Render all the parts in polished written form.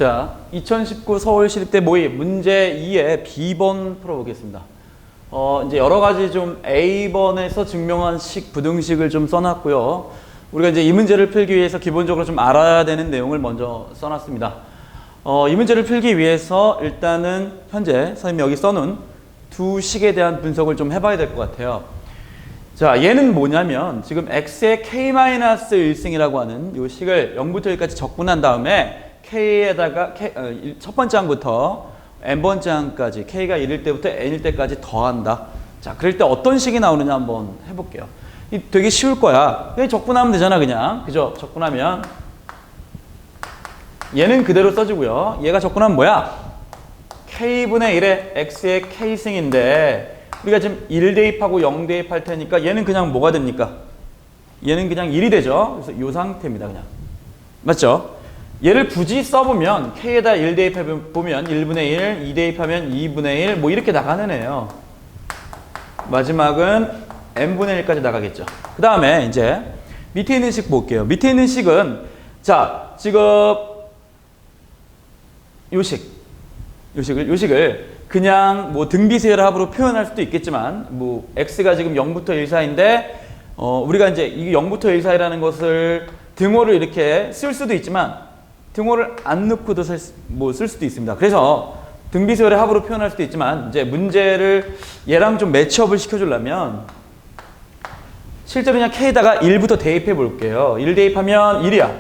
자, 2019 서울시립대 모의 문제 2의 B번 풀어보겠습니다. 이제 여러 가지 좀 A번에서 증명한 식, 부등식을 좀 써놨고요. 우리가 이제 이 문제를 풀기 위해서 기본적으로 좀 알아야 되는 내용을 먼저 써놨습니다. 이 문제를 풀기 위해서 일단은 현재 선생님이 여기 써놓은 두 식에 대한 분석을 좀 해봐야 될 것 같아요. 자, 얘는 뭐냐면 지금 x의 k-1승이라고 하는 이 식을 0부터 1까지 적분한 다음에 k에다가 첫 번째 항부터 n번째 항까지 k가 1일 때부터 n일 때까지 더한다. 자, 그럴 때 어떤 식이 나오느냐 한번 해볼게요. 되게 쉬울 거야. 그냥 적분하면 되잖아, 그냥. 그죠? 적분하면 얘는 그대로 써주고요. 얘가 적분하면 뭐야? k분의 1의 x의 k승인데 우리가 지금 1 대입하고 0 대입할 테니까 얘는 그냥 뭐가 됩니까? 얘는 그냥 1이 되죠. 그래서 이 상태입니다, 그냥. 맞죠? 얘를 굳이 써보면 k에다 1 대입해보면 1분의 1, 2 대입하면 2분의 1 뭐 이렇게 나가는 애예요. 마지막은 n분의 1까지 나가겠죠. 그 다음에 이제 밑에 있는 식 볼게요. 밑에 있는 식은 자, 지금 요 식을 그냥 뭐 등비수열 합으로 표현할 수도 있겠지만 뭐 x가 지금 0부터 1 사이인데 우리가 이제 이 0부터 1 사이라는 것을 등호를 이렇게 쓸 수도 있지만 등호를 안 넣고도 쓸 수도 있습니다. 그래서 등비수열의 합으로 표현할 수도 있지만 이제 문제를 얘랑 좀 매치업을 시켜주려면 실제로 그냥 k에다가 1부터 대입해 볼게요. 1 대입하면 1이야.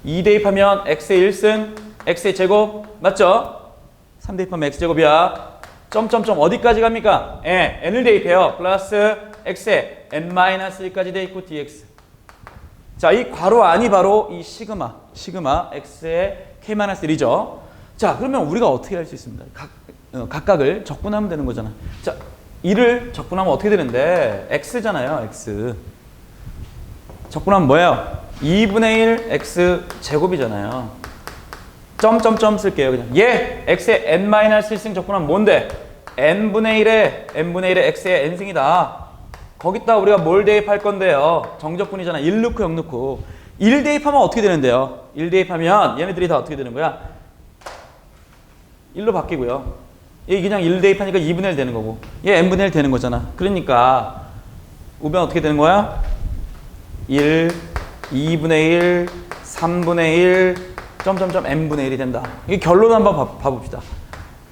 2 대입하면 x의 1승, x의 제곱 맞죠? 3 대입하면 x제곱이야. 점점점 어디까지 갑니까? n을 대입해요. 플러스 x의 n-1까지 대입고 dx. 자, 이 괄호 안이 바로 이 시그마 x의 k-1이죠. 자, 그러면 우리가 어떻게 할 수 있습니다? 각각을 적분하면 되는 거잖아. 자, 1을 적분하면 어떻게 되는데? x잖아요, x. 적분하면 뭐예요? 2분의 1 x 제곱이잖아요. 점점점 쓸게요, 그냥. 얘 x의 n-1승 적분하면 뭔데? n분의 1의 x의 n승이다. 거기다 우리가 뭘 대입할 건데요? 정적분이잖아. 1 넣고 0 넣고. 1 대입하면 어떻게 되는데요? 1 대입하면 얘네들이 다 어떻게 되는 거야? 1로 바뀌고요. 얘 그냥 1 대입하니까 2분의 1 되는 거고. 얘 n분의 1 되는 거잖아. 그러니까 우변 어떻게 되는 거야? 1, 2분의 1, 3분의 1, 점점점 n분의 1이 된다. 이게 결론 한번 봐봅시다.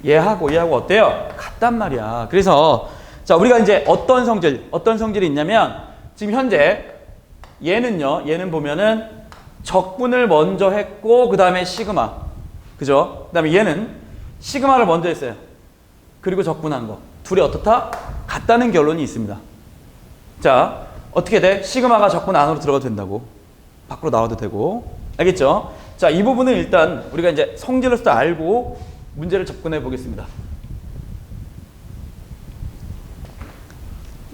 얘하고 어때요? 같단 말이야. 그래서 자, 우리가 이제 어떤 성질이 있냐면 지금 현재 얘는 보면은 적분을 먼저 했고 그 다음에 시그마. 그죠? 그 다음에 얘는 시그마를 먼저 했어요. 그리고 적분한 거. 둘이 어떻다? 같다는 결론이 있습니다. 자, 어떻게 돼? 시그마가 적분 안으로 들어가도 된다고. 밖으로 나와도 되고. 알겠죠? 자, 이 부분은 일단 우리가 이제 성질로서 알고 문제를 접근해 보겠습니다.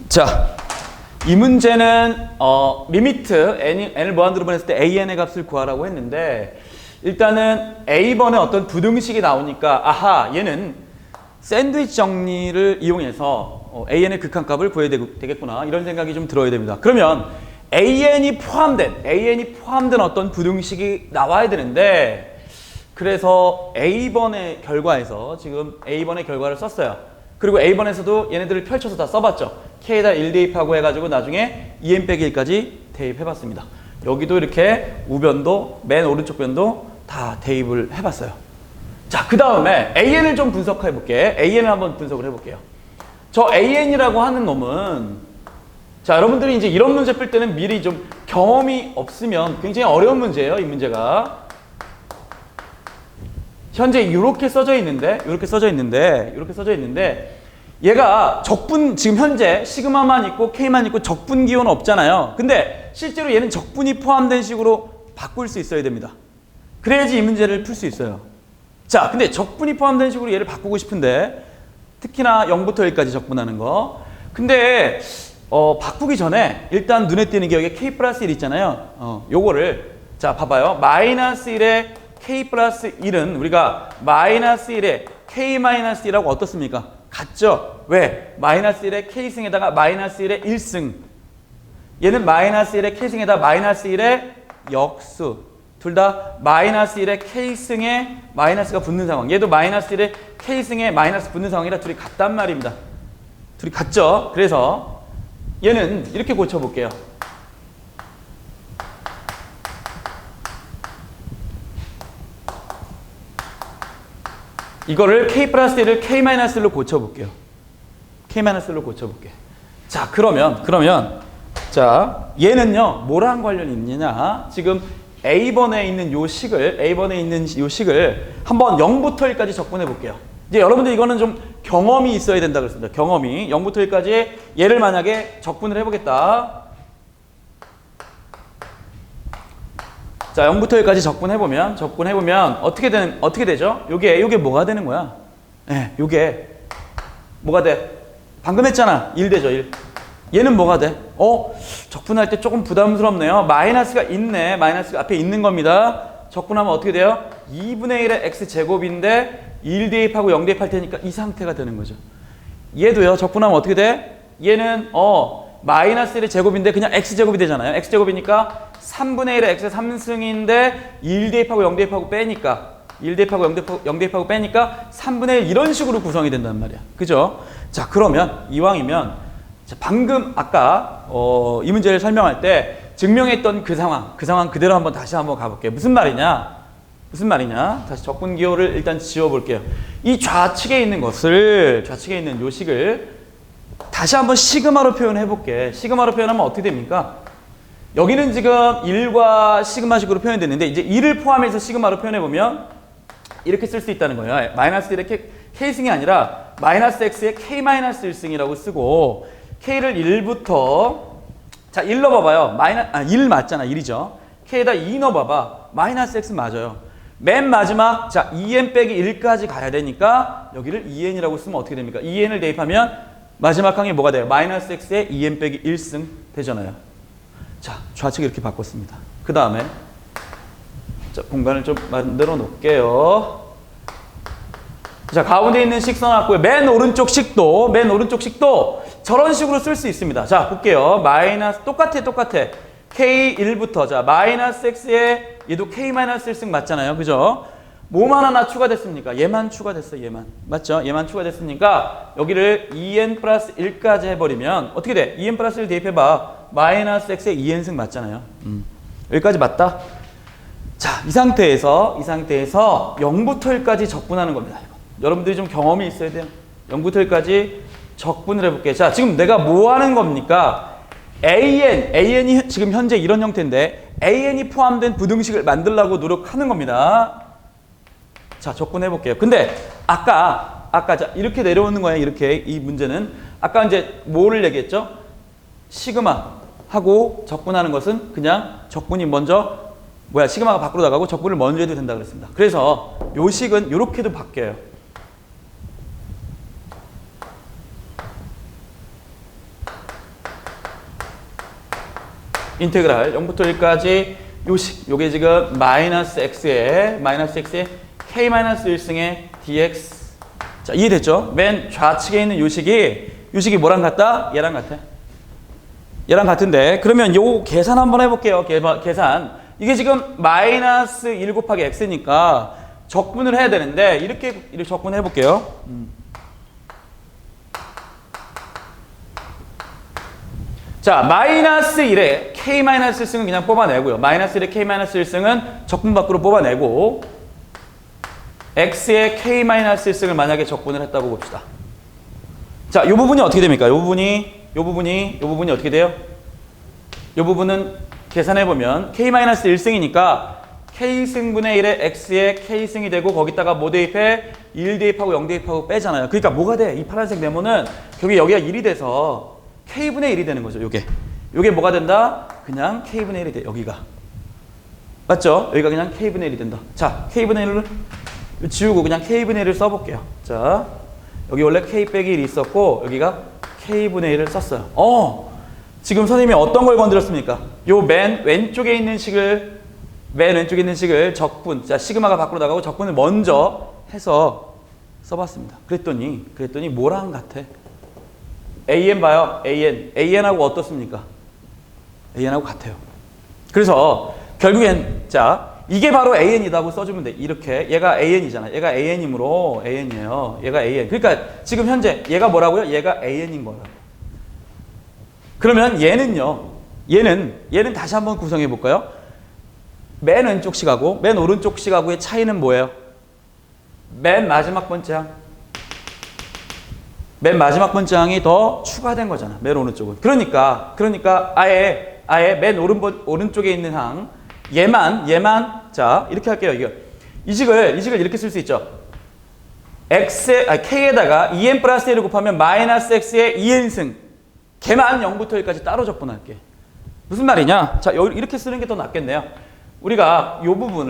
자, 이 문제는 리미트 n을 무한대로 보냈을 때 an의 값을 구하라고 했는데 일단은 a번에 어떤 부등식이 나오니까 아하, 얘는 샌드위치 정리를 이용해서 an의 극한값을 구해야 되겠구나 이런 생각이 좀 들어야 됩니다. 그러면 an이 포함된 어떤 부등식이 나와야 되는데 그래서 a번의 결과에서 지금 a번의 결과를 썼어요. 그리고 a번에서도 얘네들을 펼쳐서 다 써봤죠. k에다 1 대입하고 해가지고 나중에 2n-1까지 대입해봤습니다. 여기도 이렇게 우변도 맨 오른쪽 변도 다 대입을 해봤어요. 자, 그 다음에 an을 좀 분석해볼게. an을 한번 분석을 해볼게요. 저 an이라고 하는 놈은 자, 여러분들이 이제 이런 문제 풀 때는 미리 좀 경험이 없으면 굉장히 어려운 문제예요. 이 문제가 현재 이렇게 써져 있는데 얘가 적분 지금 현재 시그마만 있고 k만 있고 적분 기호는 없잖아요. 근데 실제로 얘는 적분이 포함된 식으로 바꿀 수 있어야 됩니다. 그래야지 이 문제를 풀 수 있어요. 자, 근데 적분이 포함된 식으로 얘를 바꾸고 싶은데 특히나 0부터 1까지 적분하는 거. 근데 바꾸기 전에 일단 눈에 띄는 게 여기 k 플러스 1 있잖아요. 요거를 자, 봐봐요. 마이너스 1에 k 플러스 1은 우리가 마이너스 1에 k-1이라고 어떻습니까? 같죠? 왜? 마이너스 1에 k승에다가 마이너스 1에 1승. 얘는 마이너스 1에 k승에다가 마이너스 1에 역수 둘 다 마이너스 1에 K승에 마이너스가 붙는 상황. 얘도 마이너스 1에 K승에 마이너스 붙는 상황이라 둘이 같단 말입니다. 둘이 같죠? 그래서 얘는 이렇게 고쳐볼게요. 이거를 K 플러스 1을 K 마이너스 1로 고쳐볼게요. K 마이너스 1로 고쳐볼게요. 자, 그러면 자, 얘는요, 뭐랑 관련이 있느냐? 지금 A번에 있는 요 식을 한번 0부터 1까지 적분해 볼게요. 이제 여러분들 이거는 좀 경험이 있어야 된다 그랬습니다. 경험이. 0부터 1까지 얘를 만약에 적분을 해보겠다. 자, 0부터 1까지 적분해보면 어떻게 되죠? 요게 뭐가 되는 거야? 네, 요게 뭐가 돼? 방금 했잖아. 1 되죠, 1. 얘는 뭐가 돼? 적분할 때 조금 부담스럽네요. 마이너스가 있네. 마이너스가 앞에 있는 겁니다. 적분하면 어떻게 돼요? 2분의 1의 x제곱인데 1 대입하고 0 대입할 테니까 이 상태가 되는 거죠. 얘도요. 적분하면 어떻게 돼? 얘는 마이너스 1의 제곱인데 그냥 x제곱이 되잖아요. x제곱이니까 3분의 1의 x 3승인데 1 대입하고 0 대입하고 빼니까 1 대입하고 0 대입하고 빼니까 3분의 1 이런 식으로 구성이 된단 말이야. 그죠? 자, 그러면 이왕이면 자, 방금 아까 이 문제를 설명할 때 증명했던 그 상황 그대로 다시 한번 가볼게요. 무슨 말이냐? 다시 적분기호를 일단 지워볼게요. 이 좌측에 있는 요식을 다시 한번 시그마로 표현해볼게. 시그마로 표현하면 어떻게 됩니까? 여기는 지금 1과 시그마식으로 표현됐는데 이제 1을 포함해서 시그마로 표현해보면 이렇게 쓸 수 있다는 거예요. 마이너스 1의 K승이 아니라 마이너스 X의 K 마이너스 1승이라고 쓰고 K를 1부터 자 1 넣어봐봐요. 1 맞잖아. 1이죠. K에다 2 넣어봐봐. 마이너스 X 맞아요. 맨 마지막 자 2n 빼기 1까지 가야 되니까 여기를 2n이라고 쓰면 어떻게 됩니까? 2n을 대입하면 마지막 항이 뭐가 돼요? 마이너스 X의 2n 빼기 1승 되잖아요. 자, 좌측 이렇게 바꿨습니다. 그 다음에 자, 공간을 좀 만들어 놓을게요. 자, 가운데 있는 식 써놨고요. 맨 오른쪽 식도 저런 식으로 쓸 수 있습니다. 자, 볼게요. 마이너스 똑같아. K1부터 자, 마이너스 X에 얘도 K 마이너스 1승 맞잖아요. 그죠? 뭐만 하나 추가됐습니까? 얘만 추가됐어요. 얘만. 맞죠? 얘만 추가됐으니까 여기를 2n 플러스 1까지 해버리면 어떻게 돼? 2n 플러스 1 대입해봐. 마이너스 X에 2n승 맞잖아요. 여기까지 맞다? 자, 이 상태에서 0부터 1까지 적분하는 겁니다. 여러분들이 좀 경험이 있어야 돼요. 0부터 1까지 적분을 해볼게요. 자, 지금 내가 뭐 하는 겁니까? AN이 지금 현재 이런 형태인데 AN이 포함된 부등식을 만들려고 노력하는 겁니다. 자, 적분해볼게요. 근데 아까 자, 이렇게 내려오는 거예요. 이렇게 이 문제는 아까 이제 뭐를 얘기했죠? 시그마 하고 적분하는 것은 그냥 적분이 먼저 시그마가 밖으로 나가고 적분을 먼저 해도 된다 그랬습니다. 그래서 요 식은 이렇게도 바뀌어요. 인테그랄 0부터 1까지 요식 요게 지금 마이너스 x에 k 마이너스 1승의 dx. 자, 이해됐죠? 맨 좌측에 있는 요식이 뭐랑 같다? 얘랑 같은데 그러면 요 계산 한번 해볼게요. 계산 이게 지금 마이너스 1 곱하기 x니까 적분을 해야 되는데 이렇게 적분해 볼게요. 자, 마이너스 1에 k 마이너스 1승은 그냥 뽑아내고요. 마이너스 1에 k 마이너스 1승은 적분 밖으로 뽑아내고 x의 k 마이너스 1승을 만약에 적분을 했다고 봅시다. 자, 이 부분이 어떻게 됩니까? 이 부분이 어떻게 돼요? 이 부분은 계산해 보면 k 마이너스 1승이니까 k승분의 1에 x의 k승이 되고 거기다가 뭐 대입해? 1 대입하고 0 대입하고 빼잖아요. 그러니까 뭐가 돼? 이 파란색 네모는 여기가 1이 돼서 k분의 1이 되는 거죠. 요게 뭐가 된다? 그냥 k분의 1이 돼. 여기가. 맞죠? 여기가 그냥 k분의 1이 된다. 자, k분의 1을 지우고 그냥 k분의 1을 써볼게요. 자, 여기 원래 k 빼기 1이 있었고 여기가 k분의 1을 썼어요. 지금 선생님이 어떤 걸 건드렸습니까? 요 맨 왼쪽에 있는 식을 적분, 자, 시그마가 밖으로 나가고 적분을 먼저 해서 써봤습니다. 그랬더니 뭐랑 같아? AN 봐요. AN하고 어떻습니까? AN하고 같아요. 그래서 결국엔 자, 이게 바로 AN이다고 써주면 돼. 이렇게. 얘가 AN이잖아. 얘가 AN이므로 AN이에요. 얘가 AN. 그러니까 지금 현재 얘가 뭐라고요? 얘가 AN인 거야. 그러면 얘는요. 얘는 다시 한번 구성해 볼까요? 맨 왼쪽 시가고 맨 오른쪽 시가고의 차이는 뭐예요? 맨 마지막 번째 항. 맨 마지막 번째 항이 더 추가된 거잖아. 맨 오른쪽은. 그러니까 아예 맨 오른쪽에 있는 항 얘만 자 이렇게 할게요. 이 식을 이렇게 쓸 수 있죠. k에다가 2n 플러스 1을 곱하면 마이너스 x의 2n승 걔만 0부터 1까지 따로 적분할게. 무슨 말이냐? 자 이렇게 쓰는 게 더 낫겠네요. 우리가 요 부분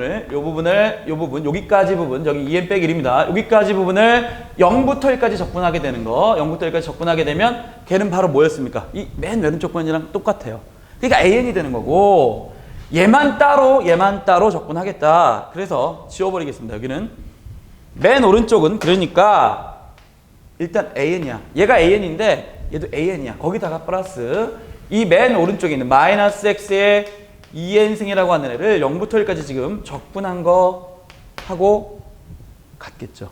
여기까지 부분 저기 2n 빼기 1입니다. 여기까지 부분을 0부터 1까지 적분하게 되는 거 0부터 1까지 적분하게 되면 걔는 바로 뭐였습니까? 이 맨 왼쪽 번이랑 똑같아요. 그러니까 AN이 되는 거고 얘만 따로 적분하겠다. 그래서 지워버리겠습니다. 여기는 맨 오른쪽은 그러니까 일단 AN이야. 얘가 AN인데 얘도 AN이야. 거기다가 플러스 이 맨 오른쪽에 있는 마이너스 x의 2n승이라고 하는 애를 0부터 1까지 지금 적분한 거 하고 같겠죠.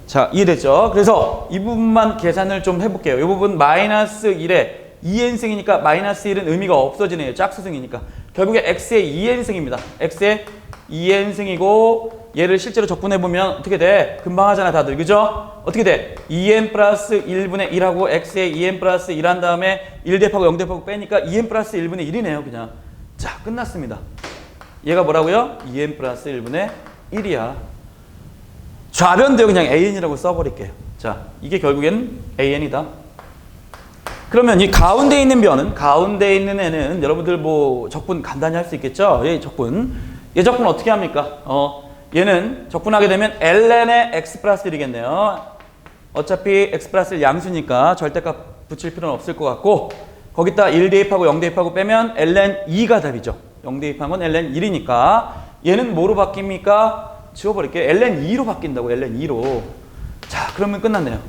자, 이해됐죠? 그래서 이 부분만 계산을 좀 해볼게요. 이 부분 마이너스 1에 2n승이니까 마이너스 1은 의미가 없어지네요. 짝수승이니까. 결국에 x의 2n승입니다. x의 2n승이고 얘를 실제로 적분해보면 어떻게 돼? 금방 하잖아 다들. 그죠? 어떻게 돼? 2n 플러스 1분의 1하고 x의 2n 플러스 1 한 다음에 1 대입하고 0 대입하고 빼니까 2n 플러스 1분의 1이네요. 그냥. 자, 끝났습니다. 얘가 뭐라고요? 2n 플러스 1분의 1이야. 좌변대요. 그냥 AN이라고 써버릴게요. 자, 이게 결국엔 AN이다. 그러면 이 가운데 있는 변은, 가운데 있는 애는 여러분들 뭐 적분 간단히 할 수 있겠죠? 얘 적분 어떻게 합니까? 얘는 적분하게 되면 ln의 x 플러스 1이겠네요. 어차피 x 플러스 1 양수니까 절대값 붙일 필요는 없을 것 같고 거기다 1 대입하고 0 대입하고 빼면 ln 2가 답이죠. 0 대입한 건 ln 1이니까 얘는 뭐로 바뀝니까? 지워버릴게요. ln 2로 바뀐다고. ln 2로. 자, 그러면 끝났네요.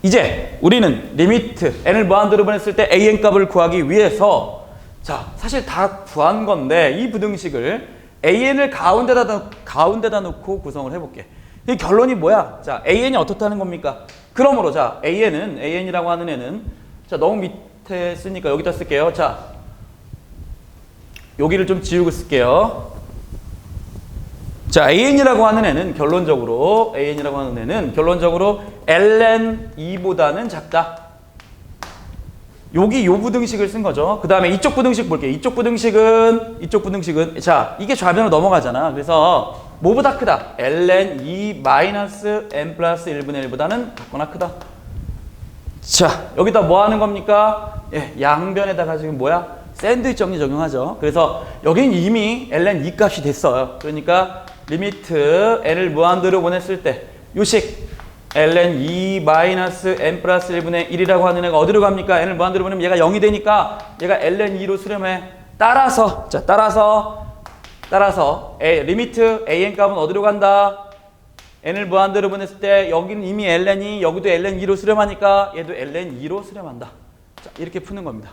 이제 우리는 리미트 n을 무한대로 보냈을 때 an 값을 구하기 위해서 자 사실 다 구한 건데 이 부등식을 an을 가운데다 놓고 구성을 해볼게. 이 결론이 뭐야? 자 an이 어떻다는 겁니까? 그러므로 자 an이라고 하는 애는 자 너무 밑에 쓰니까 여기다 쓸게요. 자 여기를 좀 지우고 쓸게요. 자, AN이라고 하는 애는 결론적으로 ln 2보다는 작다. 여기 요 부등식을 쓴 거죠. 그 다음에 이쪽 부등식 볼게요. 이쪽 부등식은 자, 이게 좌변으로 넘어가잖아. 그래서 뭐보다 크다? ln 2 마이너스 n 플러스 1분의 1보다는 같거나 크다. 자, 여기다 뭐 하는 겁니까? 예, 양변에다가 지금 뭐야? 샌드위치 정리 적용하죠. 그래서 여긴 이미 ln 2 값이 됐어요. 그러니까 리미트 n을 무한대로 보냈을 때 요식 ln 2 마이너스 n 플러스 1분의 1이라고 하는 애가 어디로 갑니까? n을 무한대로 보내면 얘가 0이 되니까 얘가 ln 2로 수렴해. 따라서 리미트 an 값은 어디로 간다? n을 무한대로 보냈을 때 여기는 이미 ln이 여기도 ln 2로 수렴하니까 얘도 ln 2로 수렴한다. 자, 이렇게 푸는 겁니다.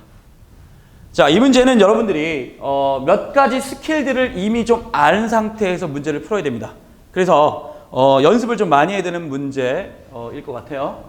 자, 이 문제는 여러분들이 몇 가지 스킬들을 이미 좀 아는 상태에서 문제를 풀어야 됩니다. 그래서 연습을 좀 많이 해야 되는 문제일 것 같아요.